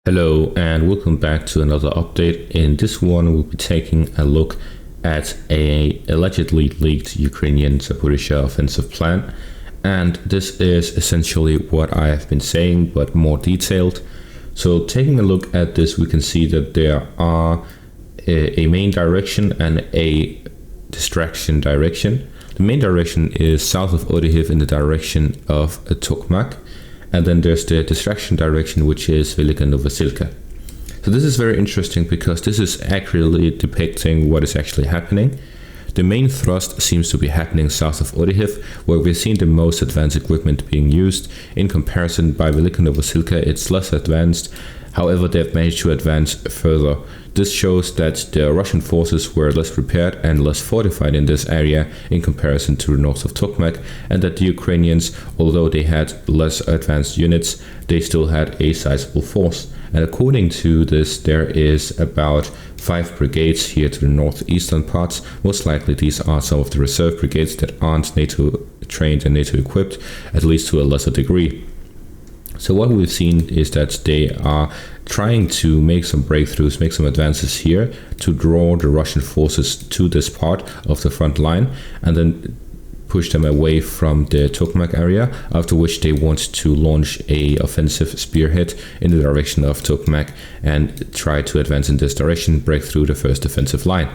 Hello and welcome back to another update. In this one, we'll be taking a look at a allegedly leaked Ukrainian Zaporizhzhia offensive plan. And this is essentially what I have been saying, but more detailed. So taking a look at this, we can see that there are a main direction and a distraction direction. The main direction is south of Oryhiv in the direction of Tokmak. And then there's the distraction direction, which is Velika Novosilka. So this is very interesting because this is accurately depicting what is actually happening. The main thrust seems to be happening south of Oryhiv, where we've seen the most advanced equipment being used. In comparison, by Velika Novosilka, it's less advanced. However, they've managed to advance further. This shows that the Russian forces were less prepared and less fortified in this area in comparison to the north of Tokmak, and that the Ukrainians, although they had less advanced units, they still had a sizable force. And according to this, there is about 5 brigades here to the northeastern parts. Most likely these are some of the reserve brigades that aren't NATO trained and NATO equipped, at least to a lesser degree. So what we've seen is that they are trying to make some breakthroughs, make some advances here to draw the Russian forces to this part of the front line and then push them away from the Tokmak area, after which they want to launch a offensive spearhead in the direction of Tokmak and try to advance in this direction, break through the first defensive line.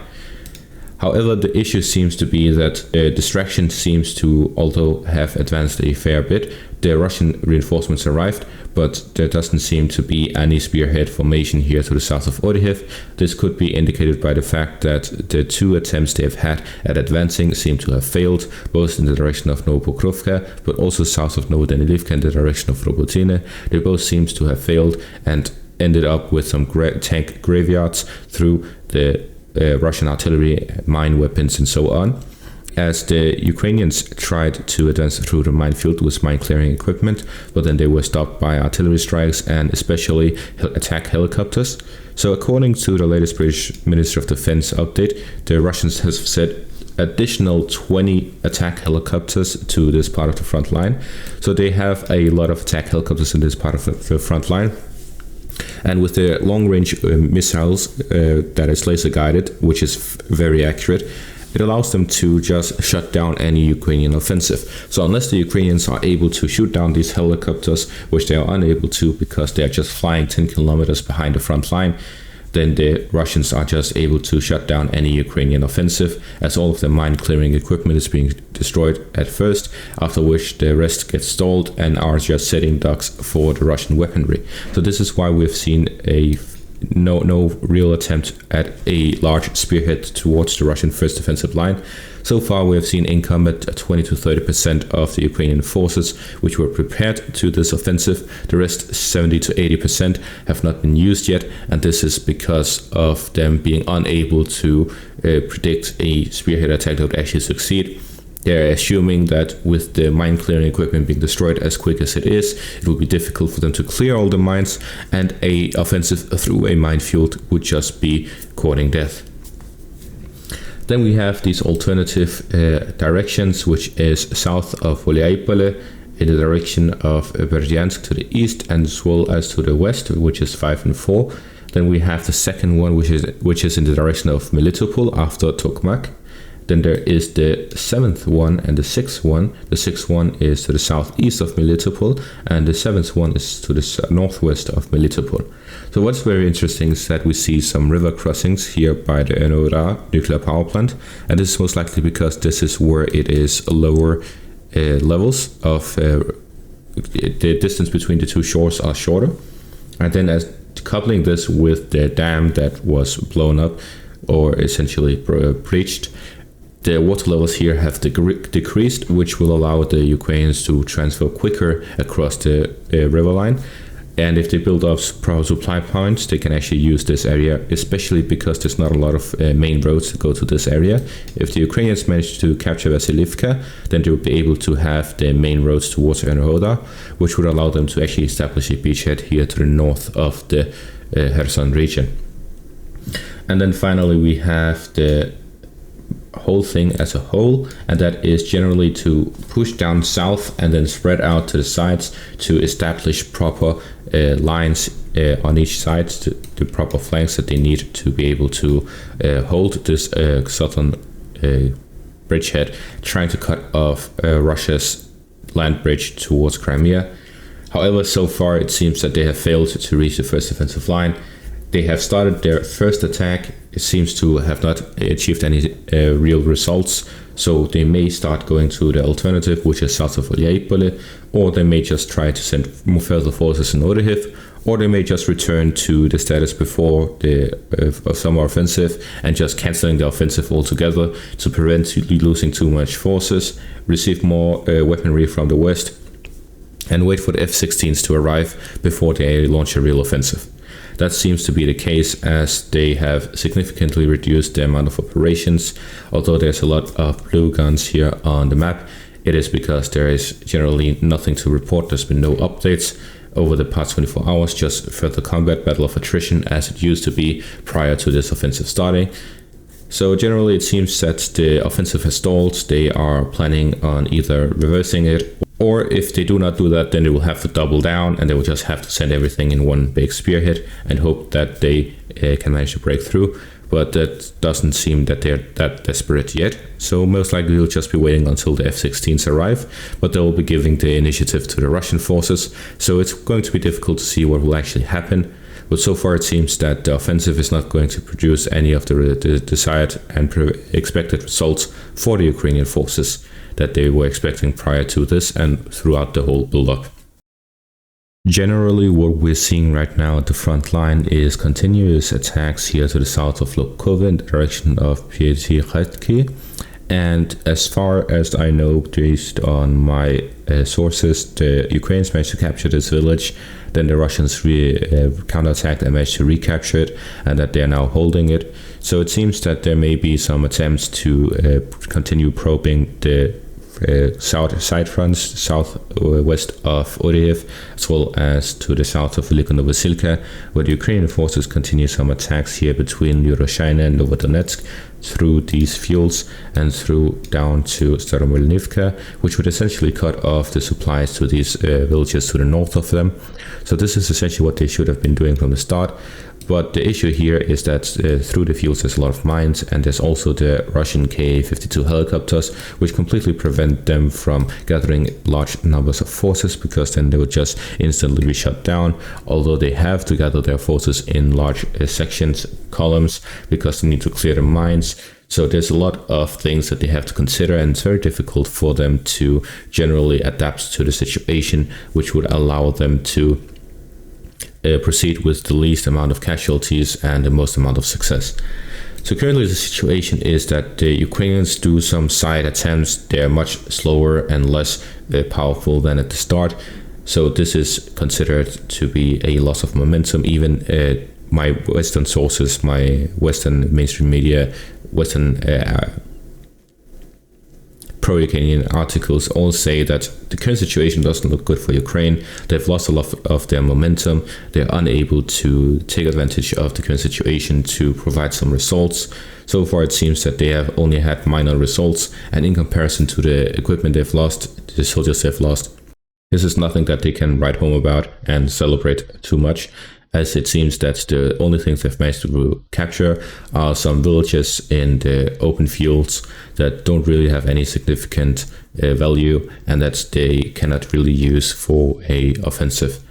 However, the issue seems to be that the distraction seems to also have advanced a fair bit. The Russian reinforcements arrived, but there doesn't seem to be any spearhead formation here to the south of Oryhiv. This could be indicated by the fact that the 2 attempts they've had at advancing seem to have failed, both in the direction of Novopokrovka, but also south of Novodanilivka in the direction of Robotine. They both seem to have failed and ended up with some tank graveyards through the Russian artillery, mine weapons, and so on. As the Ukrainians tried to advance through the minefield with mine clearing equipment, but then they were stopped by artillery strikes and especially attack helicopters. So according to the latest British Minister of Defense update, the Russians have sent additional 20 attack helicopters to this part of the front line. So they have a lot of attack helicopters in this part of the front line. And with the long-range missiles that is laser-guided, which is very accurate, it allows them to just shut down any Ukrainian offensive. So unless the Ukrainians are able to shoot down these helicopters, which they are unable to because they are just flying 10 kilometers behind the front line, then the Russians are just able to shut down any Ukrainian offensive, as all of the mine-clearing equipment is being destroyed at first, after which the rest gets stalled and are just setting ducks for the Russian weaponry. So this is why we've seen no real attempt at a large spearhead towards the Russian first defensive line. So far, we have seen in combat 20 to 30% of the Ukrainian forces which were prepared to this offensive. The rest, 70 to 80%, have not been used yet, and this is because of them being unable to predict a spearhead attack that would actually succeed. They're assuming that with the mine clearing equipment being destroyed as quick as it is, it will be difficult for them to clear all the mines, and a offensive through a minefield would just be courting death. Then we have these alternative directions, which is south of Volyaipole in the direction of Berdyansk to the east, and as well as to the west, which is 5 and 4. Then we have the second one, which is in the direction of Melitopol after Tokmak. Then there is the 7th one and the 6th one. The 6th one is to the southeast of Melitopol, and the 7th one is to the northwest of Melitopol. So what's very interesting is that we see some river crossings here by the Enora nuclear power plant, and this is most likely because this is where it is lower levels of the distance between the two shores are shorter. And then as coupling this with the dam that was blown up or essentially breached, the water levels here have decreased, which will allow the Ukrainians to transfer quicker across the river line. And if they build up proper supply points, they can actually use this area, especially because there's not a lot of main roads to go to this area. If the Ukrainians manage to capture Vasilivka, then they will be able to have the main roads towards Enerhoda, which would allow them to actually establish a beachhead here to the north of the Kherson region. And then finally we have the whole thing as a whole, and that is generally to push down south and then spread out to the sides to establish proper lines on each side, the proper flanks that they need to be able to hold this southern bridgehead, trying to cut off Russia's land bridge towards Crimea. However, so far it seems that they have failed to reach the first defensive line. They have started their first attack. It seems to have not achieved any real results. So they may start going to the alternative, which is south of Olyaipoly, or they may just try to send more further forces in Orikhiv, or they may just return to the status before the summer offensive and just cancelling the offensive altogether to prevent losing too much forces, receive more weaponry from the west, and wait for the F-16s to arrive before they launch a real offensive. That seems to be the case, as they have significantly reduced the amount of operations. Although there's a lot of blue guns here on the map, it is because there is generally nothing to report. There's been no updates over the past 24 hours, just further combat, battle of attrition, as it used to be prior to this offensive starting. So generally it seems that the offensive has stalled. They are planning on either reversing it, or if they do not do that, then they will have to double down and they will just have to send everything in one big spearhead and hope that they can manage to break through. But that doesn't seem that they're that desperate yet. So most likely we'll just be waiting until the F-16s arrive, but they'll be giving the initiative to the Russian forces. So it's going to be difficult to see what will actually happen. But so far it seems that the offensive is not going to produce any of the desired and expected results for the Ukrainian forces that they were expecting prior to this and throughout the whole build-up. Generally, what we're seeing right now at the front line is continuous attacks here to the south of Lobkova in the direction of Pietikhetsky. And as far as I know, based on my sources, the Ukrainians managed to capture this village, then the Russians counterattacked and managed to recapture it, and that they're now holding it. So it seems that there may be some attempts to continue probing the south side fronts, southwest of Orikhiv, as well as to the south of Velikonovosilka, where the Ukrainian forces continue some attacks here between Uroshaina and Novodonetsk through these fields and through down to Staromilnivka, which would essentially cut off the supplies to these villages to the north of them. So this is essentially what they should have been doing from the start. But the issue here is that through the fields there's a lot of mines, and there's also the Russian Ka-52 helicopters, which completely prevent them from gathering large numbers of forces, because then they would just instantly be shut down. Although they have to gather their forces in large sections, columns, because they need to clear the mines. So there's a lot of things that they have to consider, and it's very difficult for them to generally adapt to the situation, which would allow them to proceed with the least amount of casualties and the most amount of success. So currently the situation is that the Ukrainians do some side attempts. They're much slower and less powerful than at the start. So this is considered to be a loss of momentum. Even my Western sources, my Western mainstream media, Western pro-Ukrainian articles all say that the current situation doesn't look good for Ukraine. They've lost a lot of their momentum. They're unable to take advantage of the current situation to provide some results. So far it seems that they have only had minor results, and in comparison to the equipment they've lost, the soldiers they've lost, this is nothing that they can write home about and celebrate too much, as it seems that the only things they've managed to capture are some villages in the open fields that don't really have any significant value, and that they cannot really use for a offensive.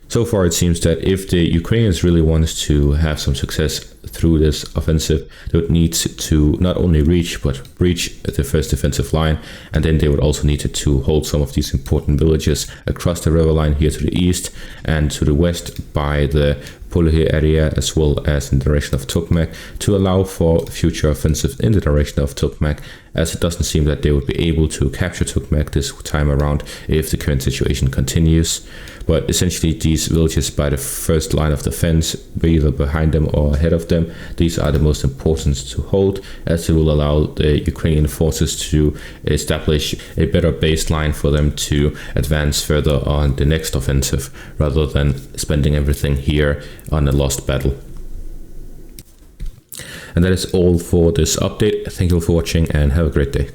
So far it seems that if the Ukrainians really want to have some success through this offensive, they would need to not only reach but breach the first defensive line, and then they would also need to hold some of these important villages across the river line here to the east and to the west by the Polohy area, as well as in the direction of Tokmak, to allow for future offensive in the direction of Tokmak, as it doesn't seem that they would be able to capture Tokmak this time around if the current situation continues. But essentially these villages by the first line of defense, either behind them or ahead of them, these are the most important to hold, as it will allow the Ukrainian forces to establish a better baseline for them to advance further on the next offensive, rather than spending everything here on a lost battle. And that is all for this update. Thank you for watching and have a great day.